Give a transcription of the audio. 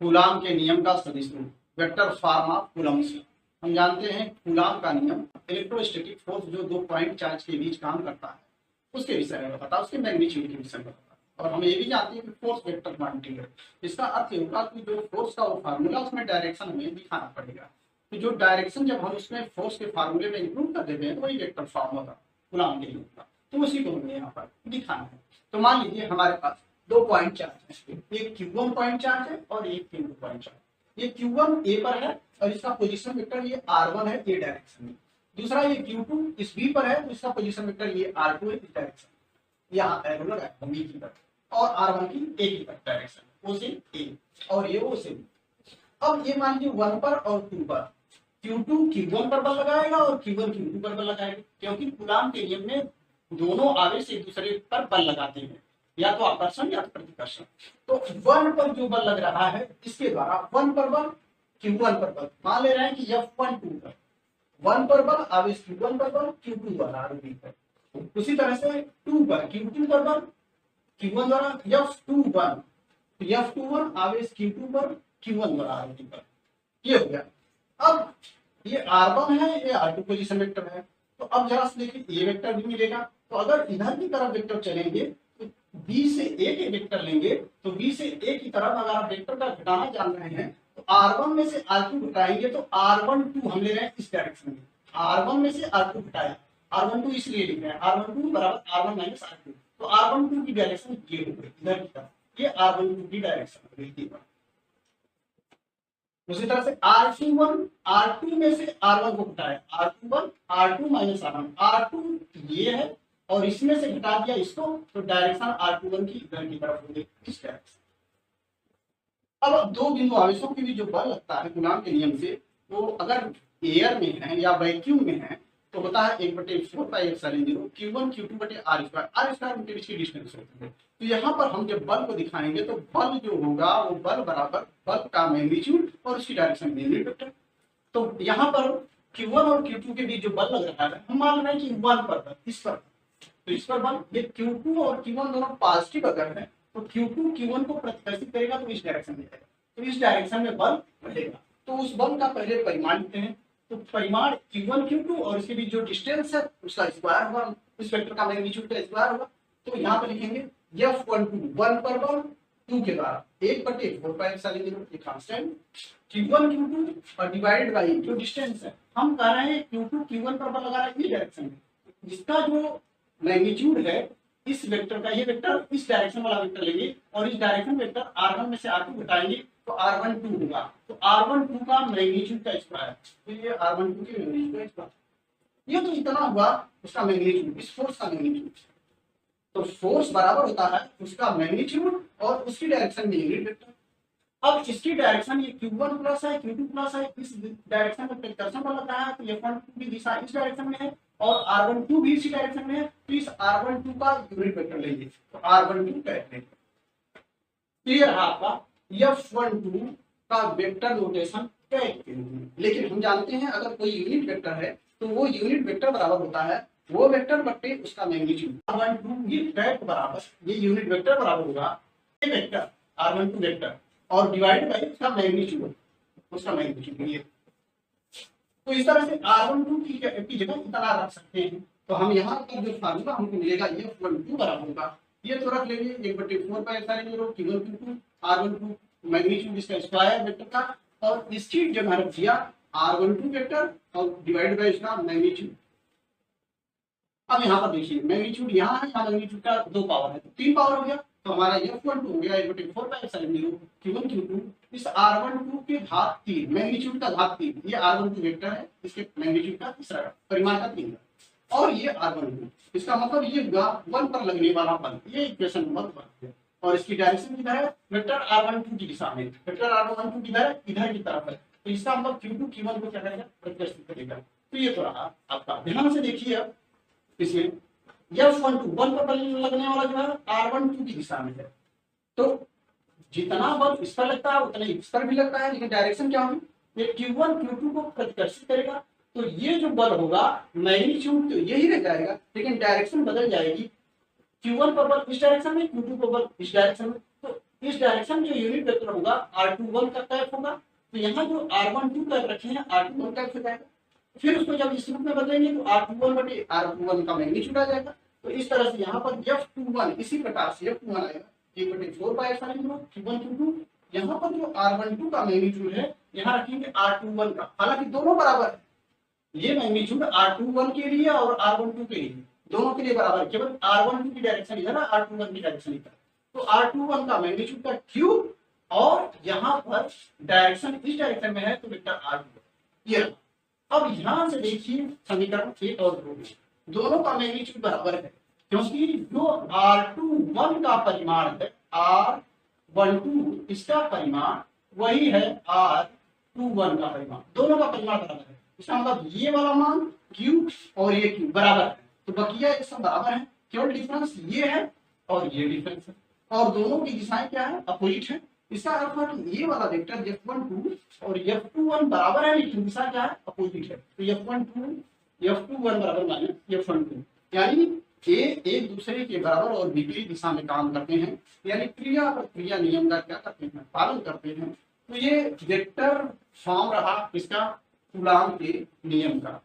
Coulomb के नियम का सदिश रूप, वेक्टर फॉर्म ऑफ कूलम्स। हम जानते हैं कूलाम का नियम इलेक्ट्रोस्टैटिक फोर्स जो दो पॉइंट चार्ज के बीच काम करता है उसके विषय में बताता है, उसके मैग्नीट्यूड के विषय में बताता है। और हम ये भी जानते हैं कि फोर्स वेक्टर क्वांटिटी है। इसका अर्थ ये होगा कि जो फोर्स का वो फार्मूला उसमें डायरेक्शन हमें दिखाना पड़ेगा। तो जो डायरेक्शन जब हम उसमें फोर्स के फार्मूले में इंक्लूड कर देते हैं तो वही वेक्टर फॉर्म होगा कूलाम के नियम का। तो उसी को हमें यहाँ पर दिखाना है। तो मान लीजिए हमारे पास दो पॉइंट चार्ज है, एक Q1 पॉइंट चार्ज है और एक Q2 पॉइंट चार्ज। ये Q1 ए पर है और इसका पोजीशन वेक्टर ये R1 है ये डायरेक्शन में। दूसरा ये Q2 इस बी पर है तो इसका पोजीशन वेक्टर ये R2 है इस डायरेक्शन में। यहाँ एरो लगा है बी की तरफ और R1 की ए की तरफ डायरेक्शन, ओ से ए और ये ओ से बी। अब ये मान लीजिए 1 पर और 2 पर Q2 Q1 पर बल लगाएगा और Q1 Q2 पर बल लगाएगा, क्योंकि कूलाम के नियम में दोनों आवेश एक दूसरे पर बल लगाते हैं, या तो आकर्षण या तो प्रतिकर्षण। तो 1 पर जो बल लग रहा है इसके द्वारा 1 पर बल Q1 पर बल मान ले रहे हैं कि F1 2 पर 1 पर बल आवेश Q1 पर बल Q2 द्वारा आरोपित है। उसी तरह से 2 पर Q2 पर बल Q1 द्वारा F21 F21 आवेश Q2 पर Q1 द्वारा आरोपित है। ये हो गया। अब ये R1 है ये R2 पोजीशन वेक्टर है। तो अब जरा से देखिए ये वेक्टर भी मिलेगा। तो अगर इधर की तरफ वेक्टर चलेंगे तो B से A के वेक्टर लेंगे तो B से A की तरफ अगर आप वेक्टर का घटाना जान रहे हैं तो R1 में से R2 घटाएंगे तो R12 हम ले रहे हैं इस डायरेक्शन में। R1 में से R2 घटाया, R12 इसलिए लिख रहे हैं R12 बराबर R1 माइनस R2। तो R12 की डायरेक्शन ये हो गई इधर की तरफ, ये R12 की डायरेक्शन हो गई। उसी तरह से R2 में से R1 को घटाया, R21 R2 minus R1, R2 ये है और इसमें से घटा दिया इसको तो डायरेक्शन R21 की इधर की तरफ हो गई इस डायरेक्शन। अब दो बिंदु आवेशों के बीच जो बल लगता है कूलाम के नियम से, वो अगर एयर में है या वैक्यूम में है तो होता है 1/4πε0 Q1 Q2 बटे R² उनके बीच की डिस्टेंस होती है। तो यहाँ पर हम जब बल को दिखाएंगे तो बल जो होगा वो बल बराबर बल का मैग्नीट्यूड और उसकी डायरेक्शन में यूनिट वेक्टर। तो यहाँ पर Q1 और Q2 के बीच जो बल लग रहा है हम मान रहे हैं कि 1 पर बल इस पर, तो इस पर बल ये Q2 और Q1 दोनों पॉजिटिव अगर है तो Q2 Q1 को प्रतिकर्षित करेगा तो इस डायरेक्शन में जाएगा, तो इस डायरेक्शन में बल रहेगा। तो उस बल का पहले परिमाण लिखते हैं। तो परिमाण Q1 Q2 और इसके बीच जो डिस्टेंस है उसका स्क्वायर होगा, इस वेक्टर का मैग्नीट्यूड का स्क्वायर होगा। तो यहाँ पर लिखेंगे F12 1 पर बल 2 के द्वारा 1/4πε0 ये कांस्टेंट Q1 Q2 और डिवाइडेड बाई जो डिस्टेंस है। हम कह रहे हैं Q2 Q1 पर बल लगा रहा है इस डायरेक्शन में, जिसका जो मैग्नीट्यूड है इस वेक्टर का, ये वेक्टर इस डायरेक्शन वाला वेक्टर लेंगे और इस डायरेक्शन वेक्टर R1 में से R2 घटाएंगे तो R12 होगा। तो R12 का मैग्नीट्यूड का स्क्वायर, तो ये R12 के मैग्नीट्यूड का स्क्वायर, ये तो इतना हुआ उसका मैग्नीट्यूड, इस फोर्स का मैग्नीट्यूड। तो फोर्स बराबर होता है उसका मैग्नीट्यूड और उसकी डायरेक्शन में यूनिट वेक्टर। अब इसकी डायरेक्शन ये Q1 प्लस है Q2 प्लस है, इस डायरेक्शन में प्रतिकर्षण बल लग रहा है तो F12 की दिशा इस डायरेक्शन में है और R12 भी इसी डायरेक्शन में है। तो इस R12 का यूनिट वेक्टर लेंगे तो R12 कहते हैं। क्लियर है आपका F12 का वेक्टर नोटेशन कैट। लेकिन हम जानते हैं अगर कोई यूनिट वेक्टर है तो वो यूनिट वेक्टर बराबर होता है वो वेक्टर बटे उसका मैग्नीट्यूड। R12 ये कैट बराबर ये यूनिट वेक्टर बराबर होगा ये वेक्टर R12 वेक्टर और डिवाइड बाय उसका मैग्नीट्यूड, उसका मैग्नीट्यूड ये। तो इस तरह से R12 की जगह इतना रख सकते हैं। तो हम यहाँ पर जो फार्मूला हमको मिलेगा F12 बराबर होगा ये तो रख लेंगे 1/4πε0 Q1 Q2 R12 मैग्नीट्यूड इसका स्क्वायर वेक्टर का और इसकी जगह रख दिया R12 वेक्टर और डिवाइड बाय इसका मैग्नीट्यूड। अब यहाँ पर देखिए मैग्नीट्यूड यहाँ है, यहाँ मैग्नीट्यूड का 2 पावर है तो 3 पावर हो गया। तो हमारा F12 हो गया 1/4πε0 Q1 Q2 इस R12 के घात 3 मैग्नीट्यूड का घात 3, ये R12 वेक्टर है इसके मैग्नीट्यूड का तीसरा परिमाण का 3 और ये R12, इसका मतलब ये हुआ 1 पर लगने वाला बल, ये इक्वेशन नंबर 1 है। और इसकी डायरेक्शन किधर है वेक्टर R12 की दिशा में, वेक्टर R12 किधर है इधर की तरफ है। तो इसका मतलब Q2 Q1 को क्या करेगा प्रतिकर्षित करेगा। तो ये तो रहा आपका। ध्यान से देखिए अब इसमें F12 1 पर बल लगने वाला जो है R12 की दिशा में है तो जितना बल इस पर लगता है उतना इस पर भी लगता है, लेकिन डायरेक्शन क्या होगी ये Q1 Q2 को प्रतिकर्षित करेगा। तो ये जो बल होगा मैग्नीट्यूड तो यही रह जाएगा लेकिन डायरेक्शन बदल जाएगी। Q1 पर बल इस डायरेक्शन में Q2 पर बल इस डायरेक्शन में। तो इस डायरेक्शन में जो यूनिट वेक्टर होगा r21 का कैप होगा, तो यहाँ जो r12 कैप रखे हैं r21 कैप हो जाएगा। फिर उसको जब इस रूप में बदलेंगे तो r21 बटे r21 का मैग्नीट्यूड आ जाएगा। तो इस तरह से यहाँ पर F21 इसी प्रकार से F21 आएगा 1/4 Q1 Q2। यहाँ पर जो r12 का मैग्नीट्यूड है यहाँ रखेंगे r21 का, हालांकि दोनों बराबर है, ये मैग्नीट्यूड r21 के लिए और r12 के लिए, दोनों के लिए बराबर है, केवल r12 की डायरेक्शन इधर है, r21 की डायरेक्शन इधर। तो r21 का मैग्नीट्यूड का क्यूब और यहाँ पर डायरेक्शन इस डायरेक्शन में है तो वेक्टर r21 ये रहा। अब यहाँ से देखिए समीकरण 1 और 2 दोनों का मैग्नीट्यूड बराबर है, क्योंकि जो r21 का परिमाण है r12 इसका परिमाण वही है r21 का परिमाण, दोनों का परिमाण बराबर है। इसका मतलब ये वाला मान q और ये q बराबर है, तो बकिया ये सब बराबर है, केवल डिफरेंस ये है और ये डिफरेंस है, और दोनों की दिशाएं क्या है, अपोजिट है। इसका अर्थ है कि ये वाला वेक्टर F12 और F21 बराबर है, लेकिन दिशा क्या है, अपोजिट है। तो F21 बराबर माइनस F12, यानी ये एक दूसरे के बराबर और विपरीत दिशा में काम करते हैं, यानी क्रिया प्रतिक्रिया नियम का क्या करते हैं, पालन करते हैं। तो ये वेक्टर फॉर्म रहा इसका कूलॉम के नियम का।